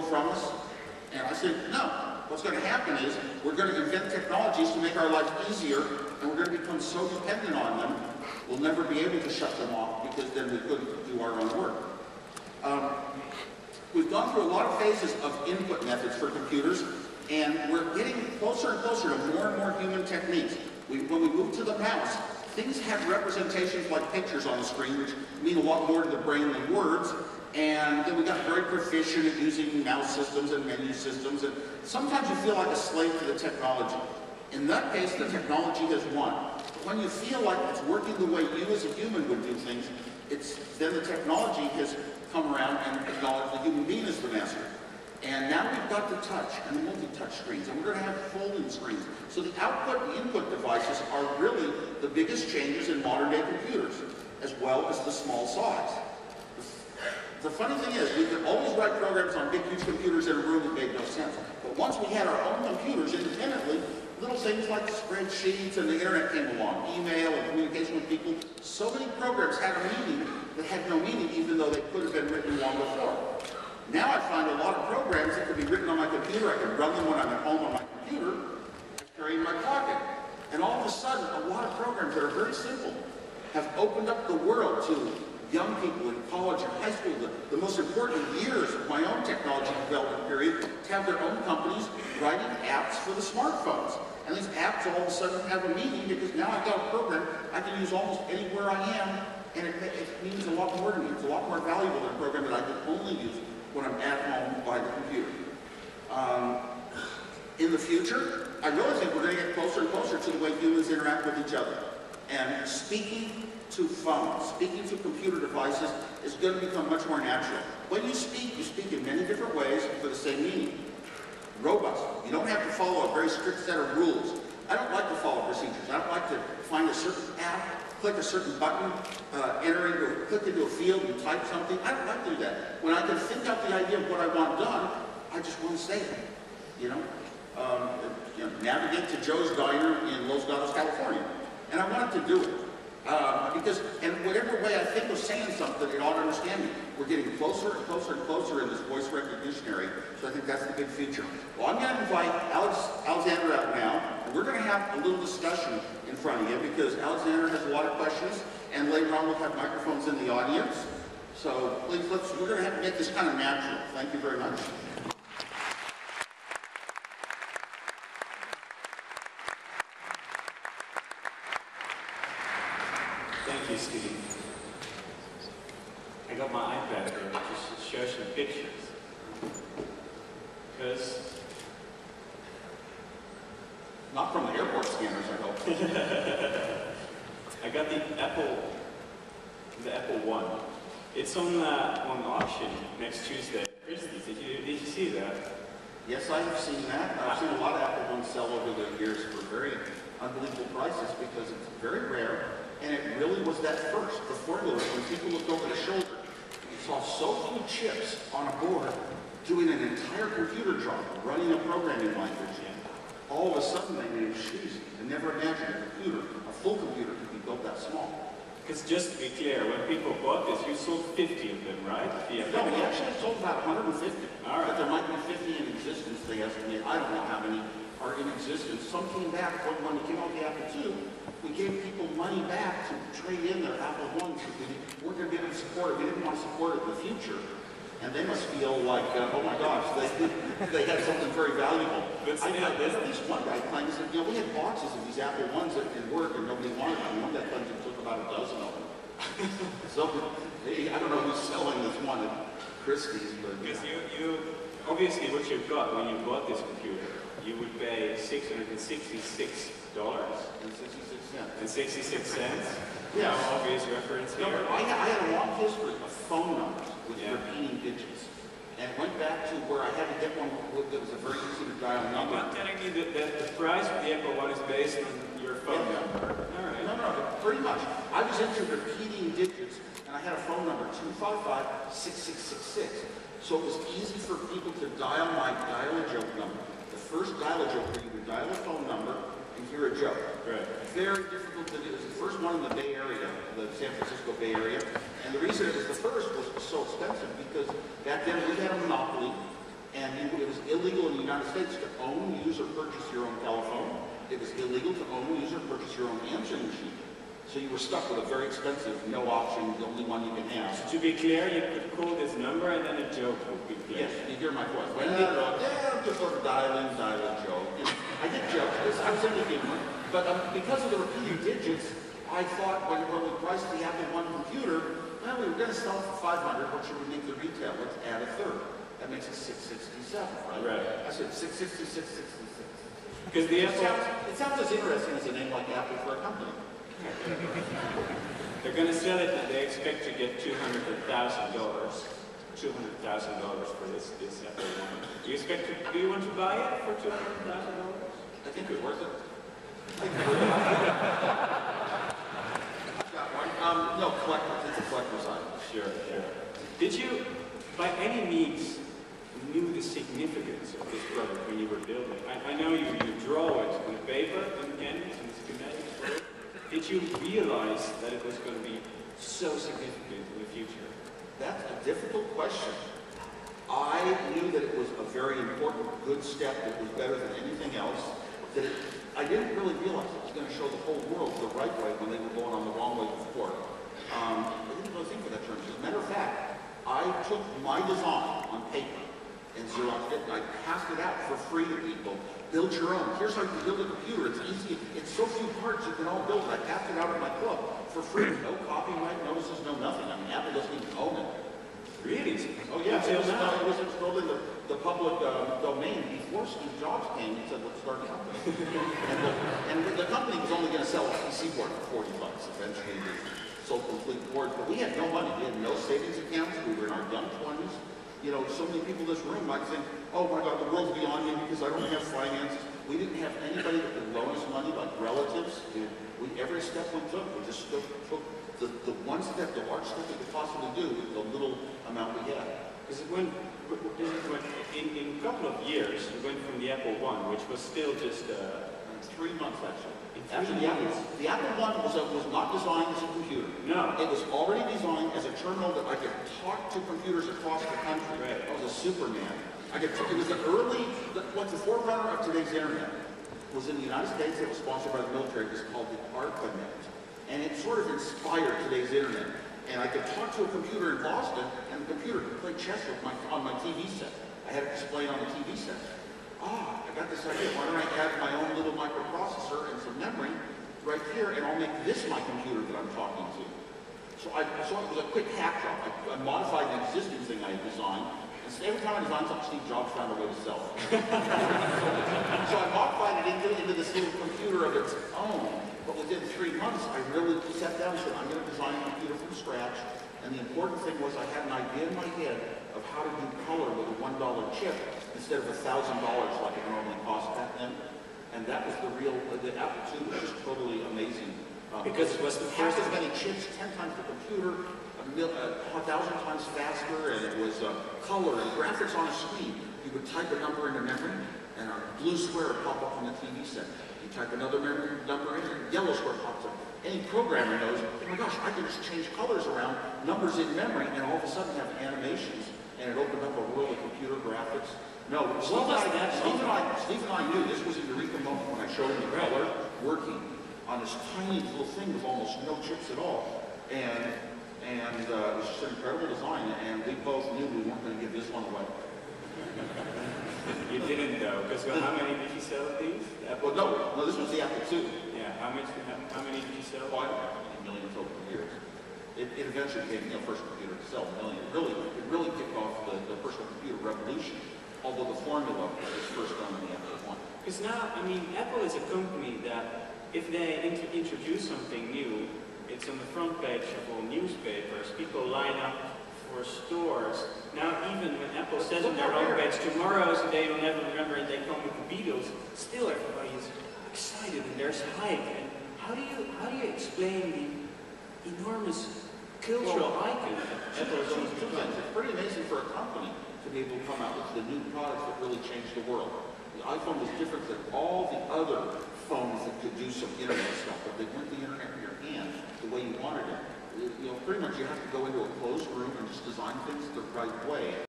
from us? And I said, no. What's going to happen is we're going to invent technologies to make our life easier, and we're going to become so dependent on them, we'll never be able to shut them off because then we couldn't do our own work. We've gone through a lot of phases of input methods for computers, and we're getting closer and closer to more and more human techniques. When we move to the mouse, things have representations like pictures on the screen, which mean a lot more to the brain than words. And then we got very proficient at using mouse systems and menu systems, and sometimes you feel like a slave to the technology. In that case, the technology has won. But when you feel like it's working the way you as a human would do things, then the technology has come around and acknowledged the human being as the master. And now we've got the touch and the multi-touch screens, and we're going to have folding screens. So the output and input devices are really the biggest changes in modern-day computers, as well as the small size. The funny thing is, we could always write programs on big, huge computers in a room that made no sense. But once we had our own computers independently, little things like spreadsheets and the internet came along, email and communication with people, so many programs had a meaning that had no meaning, even though they could have been written long before. Now I find a lot of programs that could be written on my computer. I can run them when I'm at home on my computer, I carry in my pocket. And all of a sudden, a lot of programs that are very simple have opened up the world to young people in college and high school, the most important years of my own technology development period, to have their own companies writing apps for the smartphones. And these apps all of a sudden have a meaning because now I've got a program I can use almost anywhere I am, and it means a lot more to me. It's a lot more valuable than a program that I can only use when I'm at home by the computer. In the future, I really think we're going to get closer and closer to the way humans interact with each other. And speaking to phones, speaking to computer devices is going to become much more natural. When you speak in many different ways for the same meaning. Robust. You don't have to follow a very strict set of rules. I don't like to follow procedures. I don't like to find a certain app, click a certain button, click into a field and type something. I don't like to do that. When I can think out the idea of what I want done, I just want to say it. Navigate to Joe's Diner in Los Gatos, California. And I wanted to do it. And whatever way I think of saying something, it ought to understand me. We're getting closer and closer and closer in this voice recognition area, so I think that's the big future. Well, I'm going to invite Alexander out now, and we're going to have a little discussion in front of you, because Alexander has a lot of questions, and later on we'll have microphones in the audience. So please, we're going to have to make this kind of natural. Thank you very much. Thank you, Steve. I got my iPad here just to show some pictures. Because... Not from the airport scanners, I hope. I got the Apple One. It's on auction next Tuesday at Christie's. Did you see that? Yes, I have seen that. I've seen a lot of Apple Ones sell over the years for very unbelievable prices because it's very rare. And it really was that first, the formula, when people looked over the shoulder, you saw so few chips on a board doing an entire computer job, running a programming language. All of a sudden they made shoes. I never imagined a full computer could be built that small. Because just to be clear, when people bought this, you sold 50 of them, right? No, we actually sold about 150. All right. But there might be 50 in existence, they estimate. I don't know how many are in existence. Some came back when we came out with the Apple II. We gave people money back to trade in their Apple Ones because we weren't going to be able to support it. We didn't want to support it in the future. And they must feel like, oh my gosh, they had something very valuable. I had at least one guy claimed, he said, we had boxes of these Apple Ones at work and nobody wanted them. One guy claims he took about a dozen of them. So, I don't know who's selling this one at Christie's, but... Because you obviously what you've got when you bought this computer, you would pay $666. And 66 cents. Yes. No obvious reference here. No, I had a long history of phone numbers with repeating digits. And went back to where I had to get one that was a very easy to dial number. You're not telling me that the price of the Apple One is based on your phone number. All right. No, pretty much. I was into repeating digits, and I had a phone number, 255-6666. So it was easy for people to dial my dial-a-joke number. The first dial-a-joke where you would dial a phone number and hear a joke. Right. Very difficult to do. It was the first one in the Bay Area, the San Francisco Bay Area. And the reason it was the first was so expensive because back then we had a monopoly illegal in the United States to own, use, or purchase your own telephone. It was illegal to own, use, or purchase your own answering machine. So you were stuck with a very expensive, no option, the only one you can have. So to be clear, you could call this number and then a joke would be clear. Yes, you hear my voice. I'm just sort of dialing joke. I did joke. I was into humor. But because of the repeating digits, I thought when we priced the Apple I computer, well, we were going to sell it for $500. What should we make the retail? Let's add a third. That makes it $667, right? Right. I said $666. Because the Apple... It sounds as interesting as a name like Apple for a company. They're going to sell it, and they expect to get $200,000 for this Apple I. Do you want to buy it for $200,000? I think it's worth it. I've got one. No, collectors. It's a collector's item. Sure. Did you, by any means, knew the significance of this product when you were building? I know you draw it on paper and canvas and schematics for it. Did you realize that it was going to be so significant in the future? That's a difficult question. I knew that it was a very important, good step that was better than anything else. I didn't really realize it was going to show the whole world the right way when they were going on the wrong way before. I didn't really think of that term. As a matter of fact, I took my design on paper and Xeroxed it, and I passed it out for free to people. Build your own. Here's how you build a computer. It's easy. It's so few parts you can all build it. I passed it out at my club for free. No copyright notices, no nothing. I mean, Apple doesn't even own it. Really? Oh yeah, Until now. it was installed in the public domain before Steve Jobs came and said, let's start a company. and the company was only going to sell a PC board for $40. Eventually, they sold complete boards. But we had no money. We had no savings accounts. We were in our young 20s. You know, so many people in this room might think, oh my God, the world's beyond me because I don't have finances. We didn't have anybody that could loan us money, like relatives. Every step we took, we just took the one step, the large step we could possibly do with the little amount we had. Because in a couple of years, you went from the Apple I, which was still just 3 months actually. Actually, the Apple I was not designed as a computer. No. It was already designed as a terminal that I could talk to computers across the country. Right. I was a Superman. It was the forerunner of today's internet. It was in the United States. It was sponsored by the military. It was called the ARPANET. And it sort of inspired today's internet. And I could talk to a computer in Boston, and the computer could play chess on my TV set. I had it displayed on the TV set. I got this idea. Why don't I add my own little microprocessor and some memory right here, and I'll make this my computer that I'm talking to. So it was a quick hack job. I modified the existing thing I had designed. And every time I designed something, Steve Jobs found a way to sell it. So I modified it into this little computer of its own. But within 3 months, I really sat down and said, I'm going to design a computer from scratch. And the important thing was I had an idea in my head of how to do color with a $1 chip instead of $1,000 like it normally cost back then. And that was the Apple II was just totally amazing. Because it was the half first... as many chips, 10 times the computer, 1,000 times faster, and it was color and graphics on a screen. You would type a number into memory, and a blue square would pop up on the TV set. You type another number in, and a yellow square pops up. Any programmer knows, oh my gosh, I can just change colors around, numbers in memory, and all of a sudden have animations, and it opened up a world of computer graphics. No, Steve and I knew this was a eureka moment when I showed him the color working on this tiny little thing with almost no chips at all. And it was just an incredible design, and we both knew we weren't going to give this one away. You didn't though, because how many did you sell of these? Well, no, this was the Apple II. Yeah, how many did you sell? 5 million total years. It eventually became the first computer to sell a million. It really kicked off the personal computer revolution, although the formula was first done in the Apple I. Because now, I mean, Apple is a company that if they introduce something new, it's on the front page of all newspapers. People line up for stores. Now, even when Apple says on their homepage, tomorrow is the day you'll never remember, and they come with the Beatles, still everybody is excited and there's hype. And how do you explain the enormous cultural icon that Apple is going to become? It's pretty amazing for a company to be able to come out with the new products that really changed the world. The iPhone was different than all the other phones that could do some internet stuff, but they weren't the internet in your hand the way you wanted it. Pretty much you have to go into a closed room and just design things the right way.